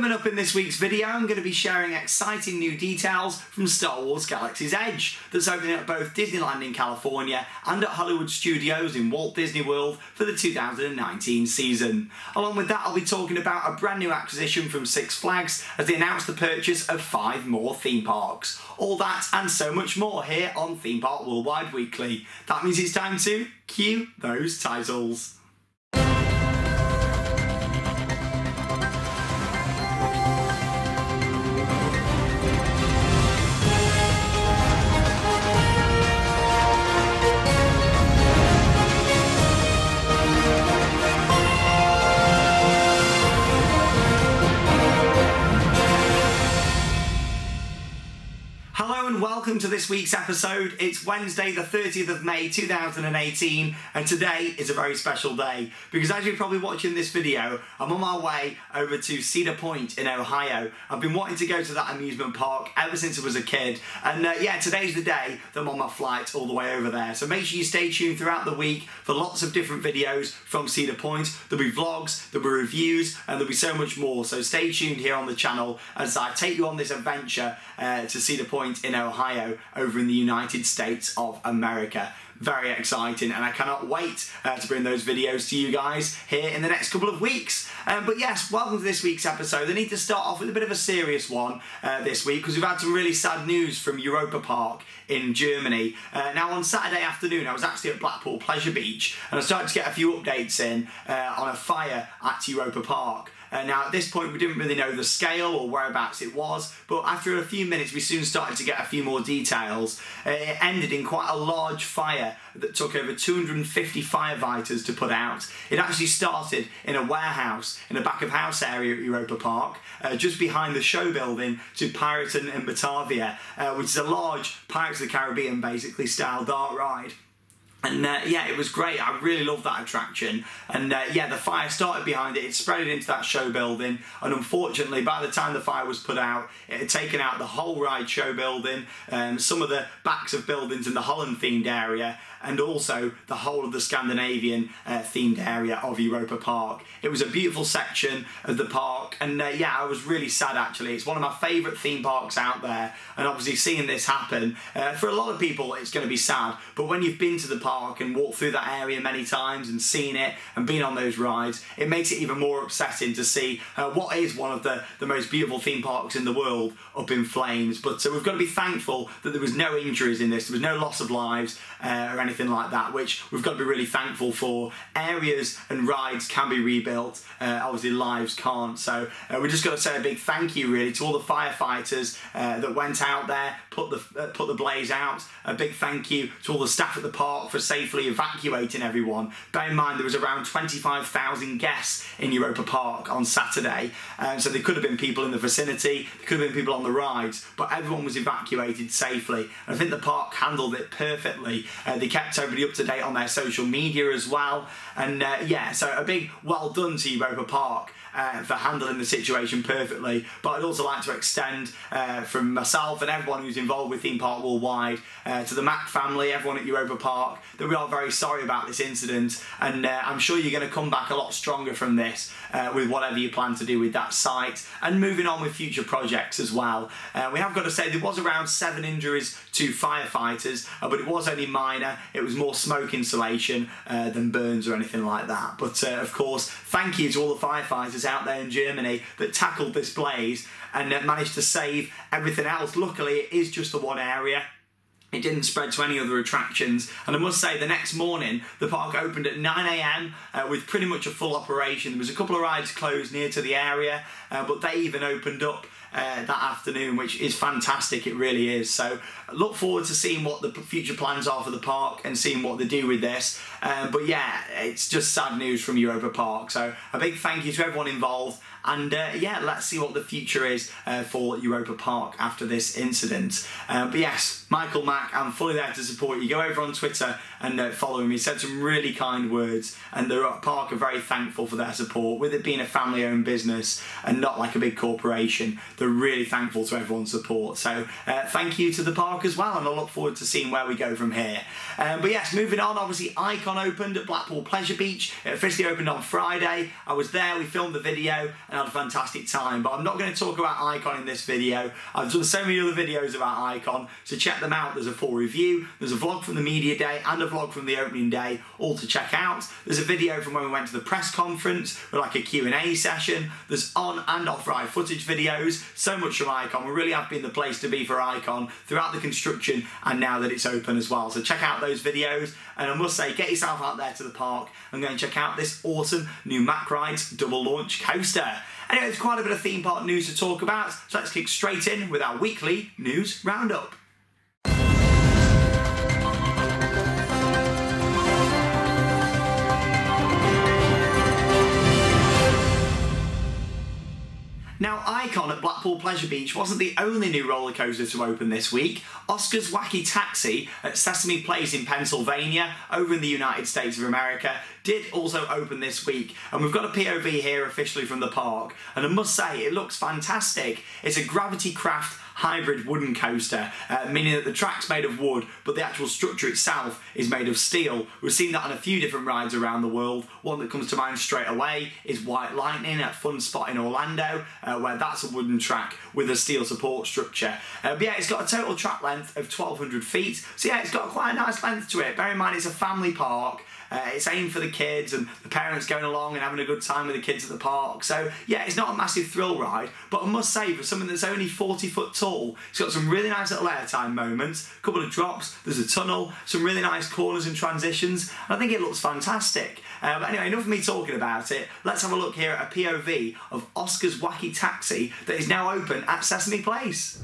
Coming up in this week's video, I'm going to be sharing exciting new details from Star Wars Galaxy's Edge that's opening at both Disneyland in California and at Hollywood Studios in Walt Disney World for the 2019 season. Along with that, I'll be talking about a brand new acquisition from Six Flags as they announced the purchase of 5 more theme parks. All that and so much more here on Theme Park Worldwide Weekly. That means it's time to cue those titles. Hello and welcome to this week's episode. It's Wednesday the 30th of May 2018 and today is a very special day because as you're probably watching this video, I'm on my way over to Cedar Point in Ohio. I've been wanting to go to that amusement park ever since I was a kid and yeah, today's the day that I'm on my flight all the way over there. So make sure you stay tuned throughout the week for lots of different videos from Cedar Point. There'll be vlogs, there'll be reviews and there'll be so much more. So stay tuned here on the channel as I take you on this adventure to Cedar Point in Ohio over in the United States of America. Very exciting and I cannot wait to bring those videos to you guys here in the next couple of weeks. But yes, welcome to this week's episode. I need to start off with a bit of a serious one this week because we've had some really sad news from Europa Park in Germany. Now on Saturday afternoon I was actually at Blackpool Pleasure Beach and I started to get a few updates in on a fire at Europa Park. Now at this point we didn't really know the scale or whereabouts it was, but after a few minutes we soon started to get a few more details. It ended in quite a large fire that took over 250 firefighters to put out. It actually started in a warehouse in the back of house area at Europa Park, just behind the show building to Piraten in Batavia, which is a large Pirates of the Caribbean basically style dark ride. And yeah, it was great. I really loved that attraction. And yeah, the fire started behind it. It spread into that show building. And unfortunately, by the time the fire was put out, it had taken out the whole ride show building, some of the backs of buildings in the Holland themed area, and also the whole of the Scandinavian themed area of Europa Park. It was a beautiful section of the park. And yeah, I was really sad actually. It's one of my favourite theme parks out there. And obviously seeing this happen, for a lot of people, it's going to be sad. But when you've been to the park and walked through that area many times and seen it and been on those rides, it makes it even more upsetting to see what is one of the most beautiful theme parks in the world up in flames. But we've got to be thankful that there was no injuries in this, there was no loss of lives or anything like that, which we've got to be really thankful for. Areas and rides can be rebuilt, obviously lives can't. So we just got to say a big thank you really to all the firefighters that went out there, put the blaze out. A big thank you to all the staff at the park for safely evacuating everyone. Bear in mind there was around 25,000 guests in Europa Park on Saturday, so there could have been people in the vicinity, there could have been people on the rides, but everyone was evacuated safely. And I think the park handled it perfectly. They kept everybody up to date on their social media as well. And yeah, so a big well done to Europa Park for handling the situation perfectly. But I'd also like to extend from myself and everyone who's involved with Theme Park Worldwide to the Mac family, everyone at Europa Park, that we are very sorry about this incident, and I'm sure you're going to come back a lot stronger from this with whatever you plan to do with that site and moving on with future projects as well. We have got to say there was around 7 injuries to firefighters, but it was only minor. It was more smoke insulation than burns or anything like that. But of course, thank you to all the firefighters out there in Germany that tackled this blaze and managed to save everything else. Luckily, it is just the one area. It didn't spread to any other attractions, and I must say the next morning the park opened at 9 AM with pretty much a full operation. There was a couple of rides closed near to the area, but they even opened up that afternoon, which is fantastic, it really is. So look forward to seeing what the future plans are for the park and seeing what they do with this. But yeah, it's just sad news from Europa Park. So a big thank you to everyone involved, and yeah, let's see what the future is for Europa Park after this incident. But yes, Michael Mack, I'm fully there to support you. Go over on Twitter and follow him. He said some really kind words, and the park are very thankful for their support. With it being a family-owned business and not like a big corporation, they're really thankful to everyone's support. So thank you to the park as well, and I look forward to seeing where we go from here. But yes, moving on, obviously Icon opened at Blackpool Pleasure Beach. It officially opened on Friday. I was there, we filmed the video, and had a fantastic time. But I'm not going to talk about Icon in this video. I've done so many other videos about Icon, so check them out. There's a full review, there's a vlog from the media day and a vlog from the opening day, all to check out. There's a video from when we went to the press conference with like a Q&A session. There's on and off-ride footage videos, so much from Icon. We really have been the place to be for Icon throughout the construction and now that it's open as well. So check out those videos, and I must say, get yourself out there to the park and go and check out this awesome new Mack Rides double launch coaster. Anyway, there's quite a bit of theme park news to talk about, so let's kick straight in with our weekly news roundup. Now, Icon at Blackpool Pleasure Beach wasn't the only new roller coaster to open this week. Oscar's Wacky Taxi at Sesame Place in Pennsylvania, over in the United States of America, did also open this week, and we've got a POV here officially from the park, and I must say it looks fantastic. It's a Gravity Craft hybrid wooden coaster, meaning that the track's made of wood but the actual structure itself is made of steel. We've seen that on a few different rides around the world. One that comes to mind straight away is White Lightning at Fun Spot in Orlando, where that's a wooden track with a steel support structure. But yeah, it's got a total track length of 1,200 feet, so yeah, it's got quite a nice length to it. Bear in mind it's a family park. It's aimed for the kids and the parents going along and having a good time with the kids at the park. So yeah, it's not a massive thrill ride, but I must say, for something that's only 40 foot tall, it's got some really nice little airtime moments, a couple of drops, there's a tunnel, some really nice corners and transitions, and I think it looks fantastic. But anyway, enough of me talking about it. Let's have a look here at a POV of Oscar's Wacky Taxi that is now open at Sesame Place.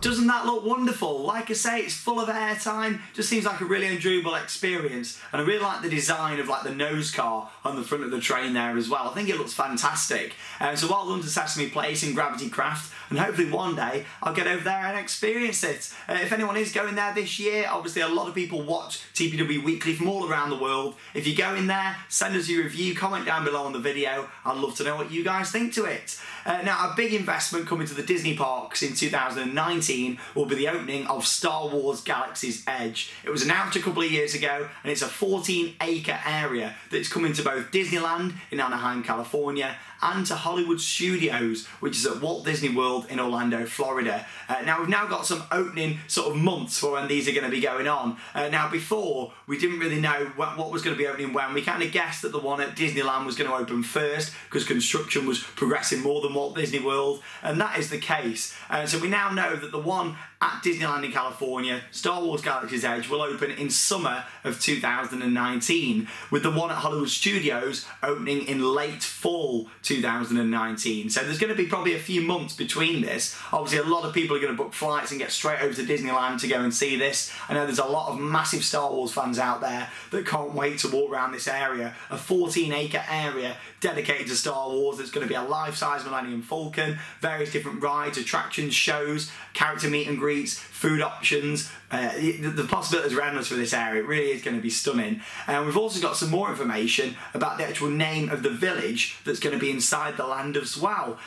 Doesn't that look wonderful? Like I say, it's full of airtime, just seems like a really enjoyable experience, and I really like the design of like the nose car on the front of the train there as well. I think it looks fantastic. So well done to Sesame Place and Gravity Craft, and hopefully one day I'll get over there and experience it. If anyone is going there this year, obviously a lot of people watch TPW Weekly from all around the world. If you go in there, send us your review, comment down below on the video. I'd love to know what you guys think to it. Now, a big investment coming to the Disney parks in 2019 will be the opening of Star Wars Galaxy's Edge. It was announced a couple of years ago, and it's a 14-acre area that's coming to both Disneyland in Anaheim, California, and to Hollywood Studios, which is at Walt Disney World in Orlando, Florida. Now, we've now got some opening sort of months for when these are going to be going on. Now, before, we didn't really know what was going to be opening when. We kind of guessed that the one at Disneyland was going to open first because construction was progressing more than Walt Disney World, and that is the case. So we now know that the one at Disneyland in California, Star Wars Galaxy's Edge, will open in summer of 2019, with the one at Hollywood Studios opening in late fall 2019. So there's going to be probably a few months between this. Obviously, a lot of people are going to book flights and get straight over to Disneyland to go and see this. I know there's a lot of massive Star Wars fans out there that can't wait to walk around this area, a 14-acre area dedicated to Star Wars. There's going to be a life-size Millennium Falcon, various different rides, attractions, shows, character meet and greets, food options. The possibilities are endless for this area. It really is going to be stunning. And we've also got some more information about the actual name of the village that's going to be inside the land as well.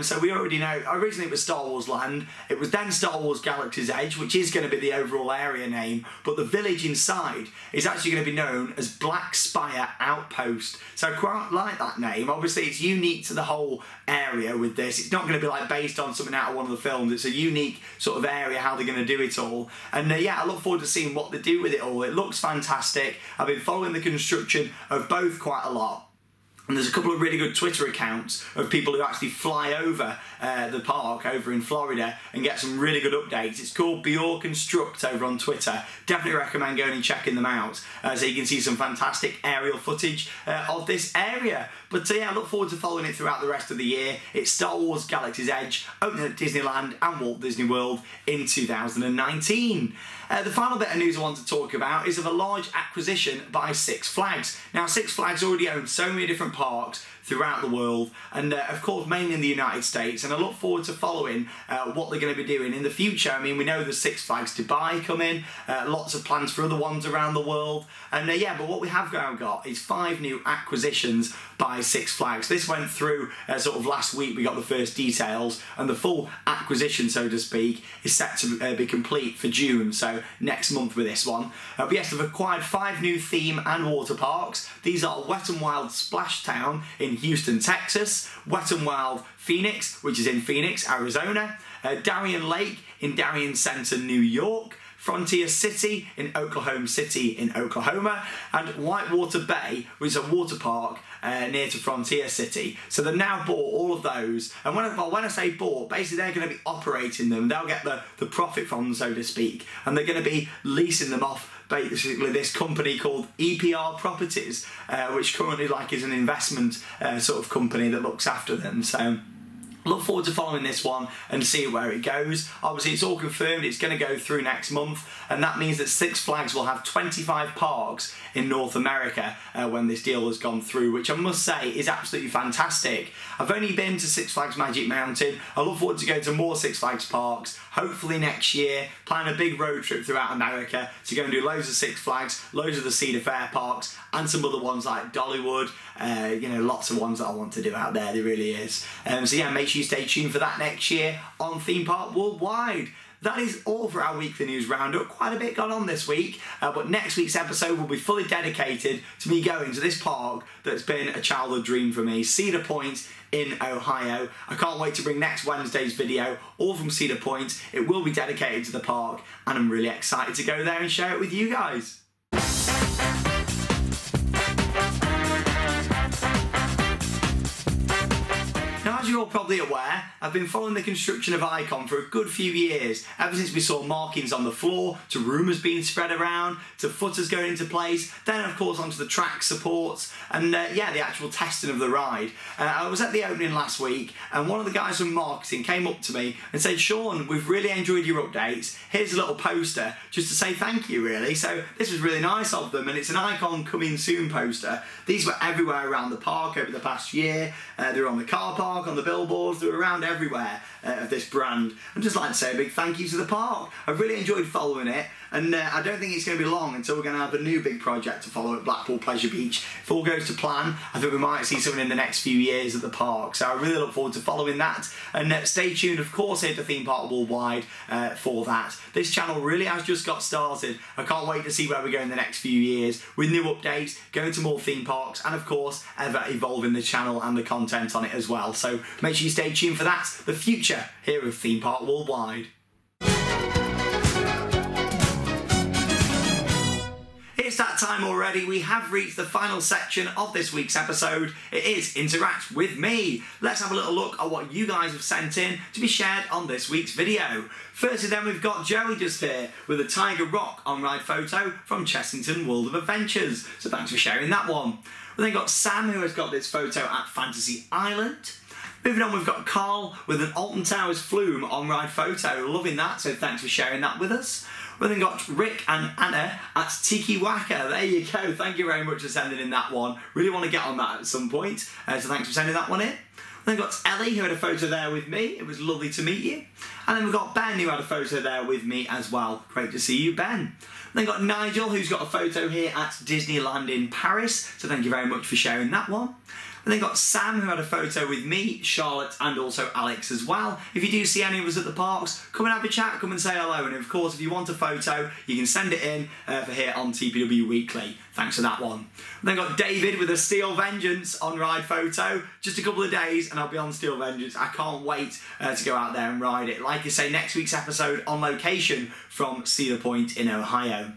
So we already know, originally it was Star Wars Land, it was then Star Wars Galaxy's Edge, which is going to be the overall area name, but the village inside is actually going to be known as Black Spire Outpost. So I quite like that name. Obviously it's unique to the whole area with this. It's not going to be like based on something out of one of the films. It's a unique sort of area, how they're going to do it all. And yeah, I look forward to seeing what they do with it all. It looks fantastic. I've been following the construction of both quite a lot. And there's a couple of really good Twitter accounts of people who actually fly over the park over in Florida and get some really good updates. It's called Bjork Construct over on Twitter. Definitely recommend going and checking them out so you can see some fantastic aerial footage of this area. But yeah, I look forward to following it throughout the rest of the year. It's Star Wars Galaxy's Edge, opening at Disneyland and Walt Disney World in 2019. The final bit of news I want to talk about is of a large acquisition by Six Flags. Now, Six Flags already owns so many different parks throughout the world, and of course mainly in the United States, and I look forward to following what they're going to be doing in the future. I mean, we know there's Six Flags Dubai coming, lots of plans for other ones around the world, and yeah, but what we have now got is 5 new acquisitions by Six Flags. This went through sort of last week. We got the first details, and the full acquisition, so to speak, is set to be complete for June, so next month with this one. But yes, they've acquired 5 new theme and water parks. These are Wet n Wild Splash Town in Houston, Texas, Wet n Wild Phoenix, which is in Phoenix, Arizona, Darien Lake in Darien Center, New York, Frontier City in Oklahoma City in Oklahoma, and Whitewater Bay, which is a water park near to Frontier City. So they've now bought all of those, and when I say bought, basically they're going to be operating them. They'll get the profit from them, so to speak, and they're going to be leasing them off basically this company called EPR Properties, which currently is an investment sort of company that looks after them. So look forward to following this one and see where it goes. Obviously, it's all confirmed. It's going to go through next month, and that means that Six Flags will have 25 parks in North America when this deal has gone through, which I must say is absolutely fantastic. I've only been to Six Flags Magic Mountain. I look forward to going to more Six Flags parks, hopefully next year. Plan a big road trip throughout America to go and do loads of Six Flags, loads of the Cedar Fair parks, and some other ones like Dollywood. You know, lots of ones that I want to do out there. There really is. So yeah, make sure you stay tuned for that next year on Theme Park Worldwide. That is all for our weekly news roundup. Quite a bit gone on this week, but next week's episode will be fully dedicated to me going to this park that's been a childhood dream for me, Cedar Point in Ohio. I can't wait to bring next Wednesday's video, all from Cedar Point. It will be dedicated to the park, and I'm really excited to go there and share it with you guys. Now, as you're all probably aware, I've been following the construction of Icon for a good few years, ever since we saw markings on the floor, to rumours being spread around, to footers going into place, then of course onto the track supports, and yeah, the actual testing of the ride. I was at the opening last week, and one of the guys from marketing came up to me and said, "Sean, we've really enjoyed your updates. Here's a little poster just to say thank you, really." So this was really nice of them, and it's an Icon coming soon poster. These were everywhere around the park over the past year. They were on the car park, on the billboards, they were around everywhere of this brand. I'd just like to say a big thank you to the park. I've really enjoyed following it, and I don't think it's going to be long until we're going to have a new big project to follow at Blackpool Pleasure Beach. If all goes to plan, I think we might see something in the next few years at the park, so I really look forward to following that, and stay tuned of course here to Theme Park Worldwide for that. This channel really has just got started. I can't wait to see where we go in the next few years with new updates, going to more theme parks, and of course ever evolving the channel and the content on it as well. So make sure you stay tuned for that, the future here of Theme Park Worldwide. It's that time already. We have reached the final section of this week's episode. It is Interact With Me. Let's have a little look at what you guys have sent in to be shared on this week's video. Firstly then, we've got Joey just here with a Tiger Rock on-ride photo from Chessington World of Adventures. So thanks for sharing that one. We've then got Sam, who has got this photo at Fantasy Island. Moving on, we've got Carl with an Alton Towers Flume on-ride photo. Loving that, so thanks for sharing that with us. We've then got Rick and Anna at Tiki Waka. There you go. Thank you very much for sending in that one. Really want to get on that at some point. So thanks for sending that one in. Then we've got Ellie, who had a photo there with me. It was lovely to meet you. And then we've got Ben, who had a photo there with me as well. Great to see you, Ben. Then we've got Nigel, who's got a photo here at Disneyland in Paris. So thank you very much for sharing that one. And then got Sam, who had a photo with me, Charlotte, and also Alex as well. If you do see any of us at the parks, come and have a chat, come and say hello. And of course, if you want a photo, you can send it in for here on TPW Weekly. Thanks for that one. And then got David with a Steel Vengeance on-ride photo. Just a couple of days and I'll be on Steel Vengeance. I can't wait to go out there and ride it. Like I say, next week's episode on location from Cedar Point in Ohio.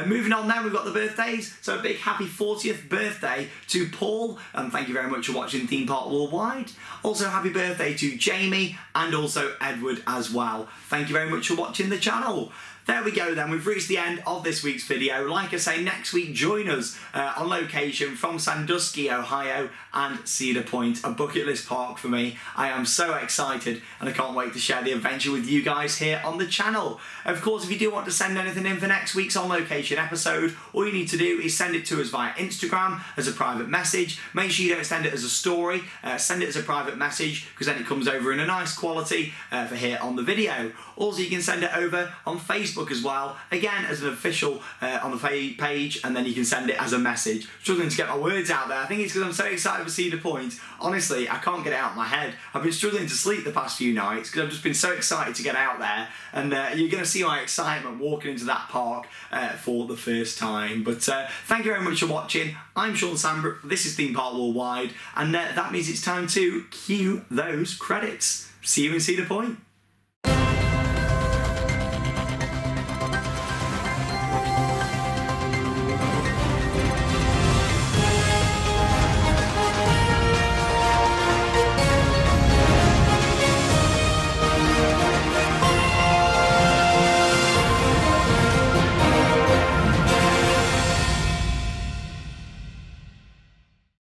Moving on now, we've got the birthdays. So a big happy 40th birthday to Paul. And thank you very very much for watching Theme Park Worldwide. Also, happy birthday to Jamie and also Edward as well. Thank you very much for watching the channel. There we go then, we've reached the end of this week's video. Like I say, next week join us on location from Sandusky, Ohio and Cedar Point, a bucket list park for me. I am so excited and I can't wait to share the adventure with you guys here on the channel. Of course, if you do want to send anything in for next week's on location episode, all you need to do is send it to us via Instagram as a private message. Make sure you don't send it as a story, send it as a private message because then it comes over in a nice quality for here on the video. Also, you can send it over on Facebook as well, again as an official on the page, and then you can send it as a message. Struggling to get my words out there. I think it's because I'm so excited for Cedar Point. Honestly, I can't get it out of my head. I've been struggling to sleep the past few nights because I've just been so excited to get out there, and you're going to see my excitement walking into that park for the first time. But thank you very much for watching. I'm Sean Sandbrook, this is Theme Park Worldwide, and that means it's time to cue those credits. See you in Cedar Point.